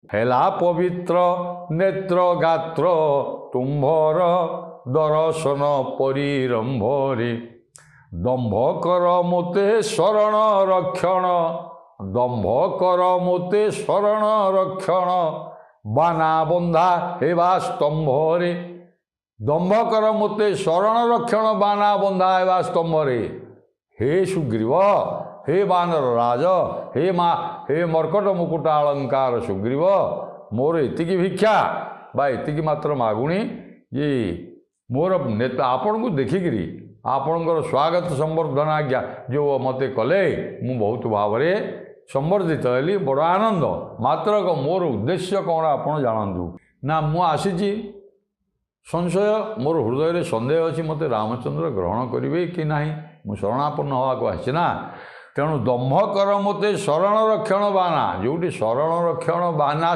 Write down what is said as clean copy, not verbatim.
ହେଲା ପବିତ୍ର ନେତ୍ର ଗାତ୍ର ତୁମ୍ଭର ଦର୍ଶନ ପରିରମ୍ଭରେ ଦମ୍ଭ କର ମୋତେ ଶରଣ ରକ୍ଷଣ ଦମ୍ଭ କର ମୋତେ ଶରଣ ରକ୍ଷଣ ବାନା ବନ୍ଧା ହେବା ସ୍ତମ୍ଭରେ ଦମ୍ଭ କର ମୋତେ ଶରଣ ରକ୍ଷଣ ବାନା ବନ୍ଧା ହେବା ସ୍ତମ୍ଭରେ। ହେ ସୁଗ୍ରୀବ, ହେ ବାନର ରାଜ, ହେ ମର୍କଟ ମୁକୁଟ ଅଳଙ୍କାର ସୁଗ୍ରୀବ, ମୋର ଏତିକି ଭିକ୍ଷା ବା ଏତିକି ମାତ୍ର ମାଗୁଣି ଯେ ମୋର ନେତା ଆପଣଙ୍କୁ ଦେଖିକିରି ଆପଣଙ୍କର ସ୍ୱାଗତ ସମ୍ବର୍ଦ୍ଧନା ଆଜ୍ଞା ଯେଉଁ ମୋତେ କଲେ ମୁଁ ବହୁତ ଭାବରେ ସମ୍ବର୍ଦ୍ଧିତ ହେଲି। ବଡ଼ ଆନନ୍ଦ। ମାତ୍ର ମୋର ଉଦ୍ଦେଶ୍ୟ କ'ଣ ଆପଣ ଜାଣନ୍ତୁ ନା, ମୁଁ ଆସିଛି ସଂଶୟ, ମୋର ହୃଦୟରେ ସନ୍ଦେହ ଅଛି ମୋତେ ରାମଚନ୍ଦ୍ର ଗ୍ରହଣ କରିବେ କି ନାହିଁ। ମୁଁ ଶରଣାପନ୍ନ ହେବାକୁ ଆସିଛି ନା, ତେଣୁ ଦମ୍ଭ କର ମୋତେ ଶରଣ ରକ୍ଷଣ ବାନା, ଯେଉଁଠି ଶରଣ ରକ୍ଷଣ ବାନା